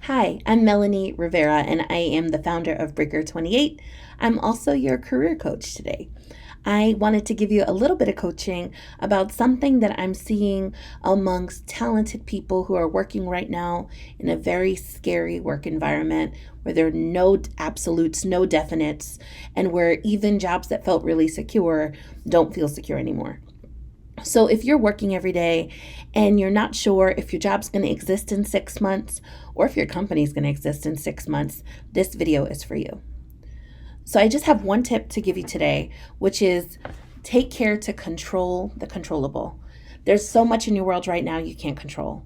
Hi, I'm Melanie Rivera, and I am the founder of Breaker 28. I'm also your career coach today. I wanted to give you a little bit of coaching about something that I'm seeing amongst talented people who are working right now in a very scary work environment where there are no absolutes, no definites, and where even jobs that felt really secure don't feel secure anymore. So, if you're working every day and you're not sure if your job's going to exist in 6 months or if your company's going to exist in 6 months, this video is for you. So, I just have one tip to give you today, which is take care to control the controllable. There's so much in your world right now you can't control.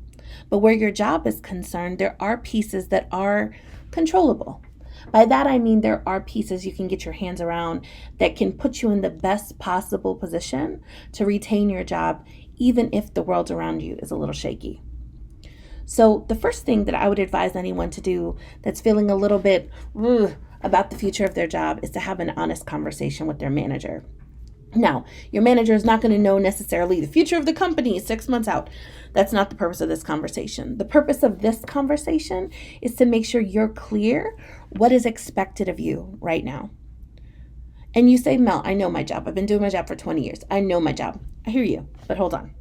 But where your job is concerned, there are pieces that are controllable. By that, I mean there are pieces you can get your hands around that can put you in the best possible position to retain your job, even if the world around you is a little shaky. So, the first thing that I would advise anyone to do that's feeling a little bit about the future of their job is to have an honest conversation with their manager. Now, your manager is not going to know necessarily the future of the company 6 months out. That's not the purpose of this conversation. The purpose of this conversation is to make sure you're clear what is expected of you right now. And you say, Mel, I know my job. I've been doing my job for 20 years. I know my job. I hear you, but hold on.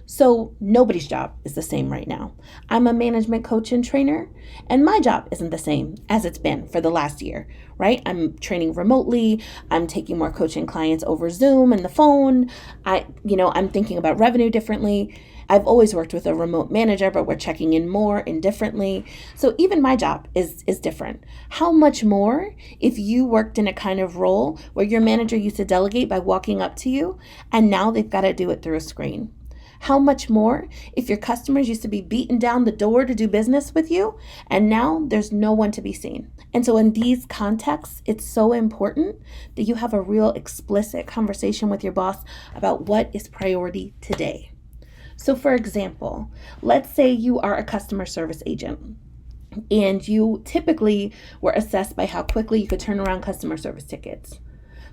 So nobody's job is the same right now. I'm a management coach and trainer, and my job isn't the same as it's been for the last year, right? I'm training remotely. I'm taking more coaching clients over Zoom and the phone. I'm thinking about revenue differently. I've always worked with a remote manager, but we're checking in more and differently. So even my job is different. How much more if you worked in a kind of role where your manager used to delegate by walking up to you, and now they've got to do it through a screen? How much more if your customers used to be beating down the door to do business with you, and now there's no one to be seen? And so in these contexts, it's so important that you have a real explicit conversation with your boss about what is priority today. So for example, let's say you are a customer service agent and you typically were assessed by how quickly you could turn around customer service tickets.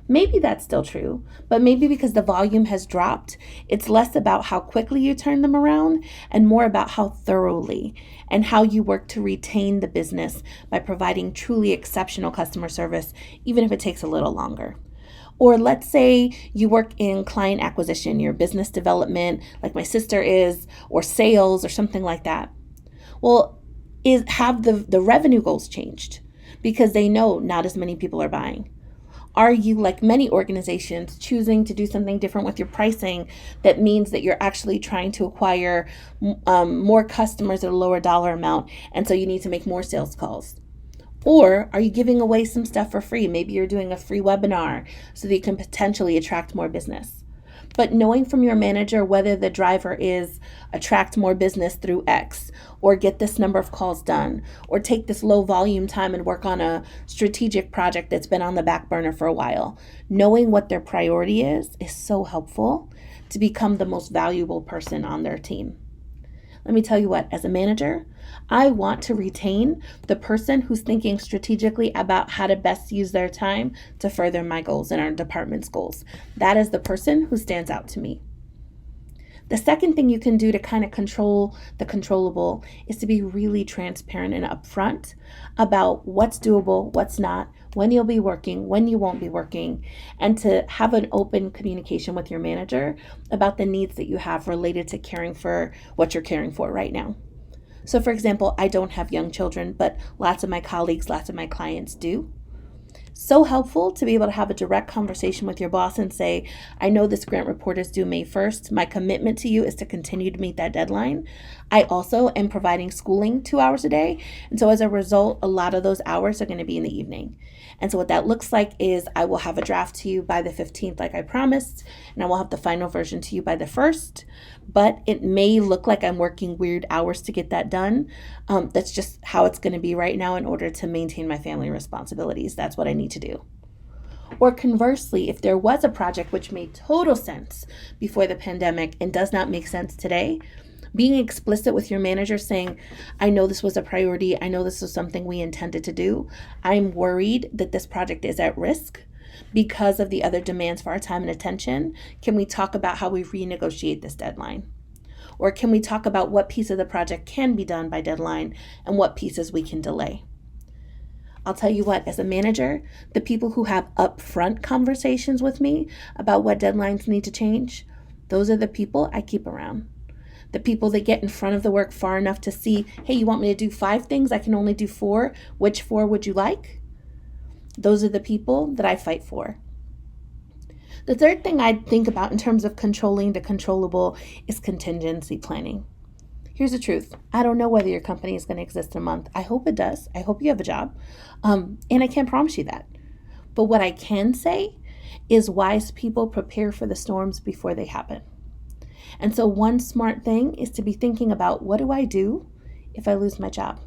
Maybe that's still true, but maybe because the volume has dropped, it's less about how quickly you turn them around and more about how thoroughly and how you work to retain the business by providing truly exceptional customer service, even if it takes a little longer. Or let's say you work in client acquisition, your business development, like my sister is, or sales or something like that. Well, have the revenue goals changed because they know not as many people are buying? Are you, like many organizations, choosing to do something different with your pricing that means that you're actually trying to acquire more customers at a lower dollar amount, and so you need to make more sales calls? Or are you giving away some stuff for free? Maybe you're doing a free webinar so that you can potentially attract more business. But knowing from your manager whether the driver is attract more business through X, or get this number of calls done, or take this low volume time and work on a strategic project that's been on the back burner for a while. Knowing what their priority is so helpful to become the most valuable person on their team. Let me tell you what, as a manager, I want to retain the person who's thinking strategically about how to best use their time to further my goals and our department's goals. That is the person who stands out to me. The second thing you can do to kind of control the controllable is to be really transparent and upfront about what's doable, what's not, when you'll be working, when you won't be working, and to have an open communication with your manager about the needs that you have related to caring for what you're caring for right now. So for example, I don't have young children, but lots of my colleagues, lots of my clients do. So helpful to be able to have a direct conversation with your boss and say, I know this grant report is due May 1st. My commitment to you is to continue to meet that deadline. I also am providing schooling 2 hours a day. And so as a result, a lot of those hours are going to be in the evening. And so what that looks like is I will have a draft to you by the 15th, like I promised, and I will have the final version to you by the 1st. But it may look like I'm working weird hours to get that done. That's just how it's going to be right now in order to maintain my family responsibilities. That's what I need to do. Or conversely, if there was a project which made total sense before the pandemic and does not make sense today, being explicit with your manager saying, I know this was a priority. I know this was something we intended to do. I'm worried that this project is at risk because of the other demands for our time and attention. Can we talk about how we renegotiate this deadline? Or can we talk about what piece of the project can be done by deadline and what pieces we can delay? I'll tell you what, as a manager, the people who have upfront conversations with me about what deadlines need to change, those are the people I keep around. The people that get in front of the work far enough to see, hey, you want me to do 5 things? I can only do 4. Which 4 would you like? Those are the people that I fight for. The third thing I'd think about in terms of controlling the controllable is contingency planning. Here's the truth. I don't know whether your company is going to exist in a month. I hope it does. I hope you have a job. And I can't promise you that. But what I can say is wise people prepare for the storms before they happen. And so one smart thing is to be thinking about, what do I do if I lose my job?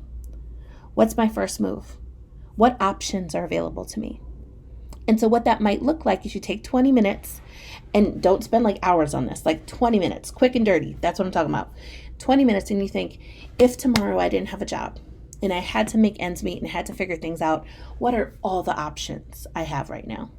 What's my first move? What options are available to me? And so what that might look like is you take 20 minutes, and don't spend like hours on this, like 20 minutes, quick and dirty. That's what I'm talking about. 20 minutes, and you think, if tomorrow I didn't have a job and I had to make ends meet and had to figure things out, what are all the options I have right now?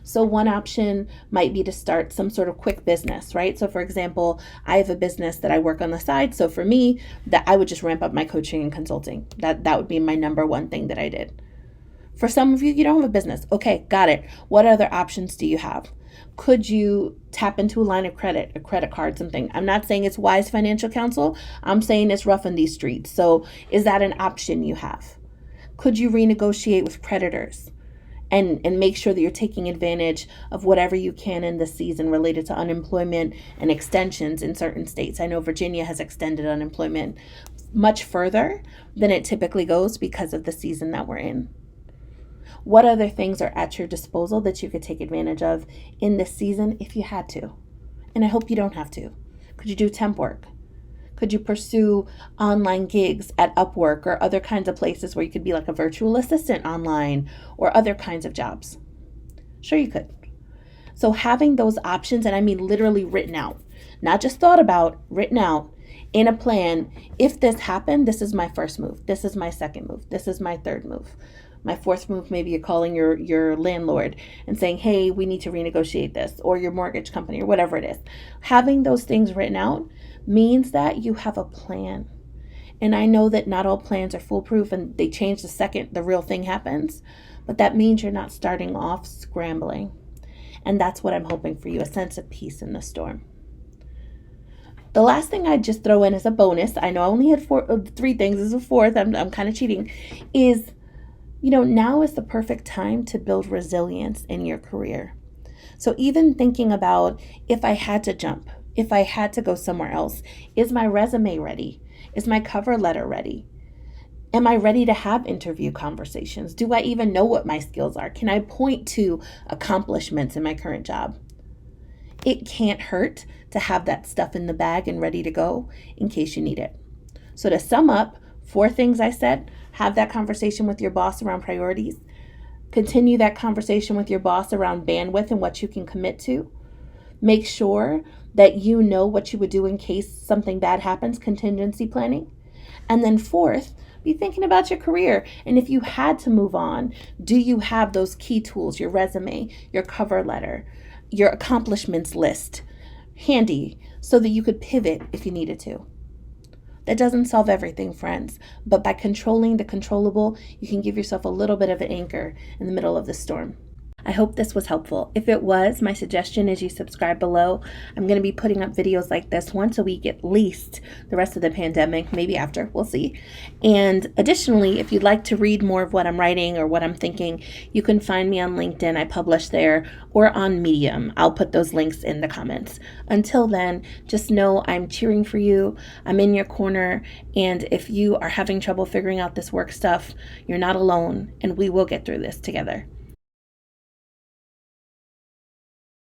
So one option might be to start some sort of quick business, right? So for example, I have a business that I work on the side. So for me, that I would just ramp up my coaching and consulting. That would be my number one thing that I did. For some of you, you don't have a business. Okay, got it. What other options do you have? Could you tap into a line of credit, a credit card, something? I'm not saying it's wise financial counsel. I'm saying it's rough in these streets. So is that an option you have? Could you renegotiate with creditors and make sure that you're taking advantage of whatever you can in this season related to unemployment and extensions in certain states? I know Virginia has extended unemployment much further than it typically goes because of the season that we're in. What other things are at your disposal that you could take advantage of in this season if you had to? And I hope you don't have to. Could you do temp work? Could you pursue online gigs at Upwork or other kinds of places where you could be like a virtual assistant online or other kinds of jobs? Sure, you could. So having those options, and I mean literally written out, not just thought about, written out in a plan. If this happened, this is my first move. This is my second move. This is my third move. My fourth move, maybe you're calling your landlord and saying, hey, we need to renegotiate this, or your mortgage company, or whatever it is. Having those things written out means that you have a plan. And I know that not all plans are foolproof and they change the second the real thing happens, but that means you're not starting off scrambling. And that's what I'm hoping for you, a sense of peace in the storm. The last thing I'd just throw in as a bonus, I know I only had 3 things, this is a fourth, I'm kind of cheating, is now is the perfect time to build resilience in your career. So even thinking about, if I had to jump, if I had to go somewhere else, is my resume ready? Is my cover letter ready? Am I ready to have interview conversations? Do I even know what my skills are? Can I point to accomplishments in my current job? It can't hurt to have that stuff in the bag and ready to go in case you need it. So to sum up, 4 things I said: have that conversation with your boss around priorities. Continue that conversation with your boss around bandwidth and what you can commit to. Make sure that you know what you would do in case something bad happens, contingency planning. And then 4th, be thinking about your career. And if you had to move on, do you have those key tools, your resume, your cover letter, your accomplishments list handy so that you could pivot if you needed to? That doesn't solve everything, friends, but by controlling the controllable, you can give yourself a little bit of an anchor in the middle of the storm. I hope this was helpful. If it was, my suggestion is you subscribe below. I'm going to be putting up videos like this once a week at least the rest of the pandemic, maybe after, we'll see. And additionally, if you'd like to read more of what I'm writing or what I'm thinking, you can find me on LinkedIn. I publish there, or on Medium. I'll put those links in the comments. Until then, just know I'm cheering for you. I'm in your corner. And if you are having trouble figuring out this work stuff, you're not alone, and we will get through this together.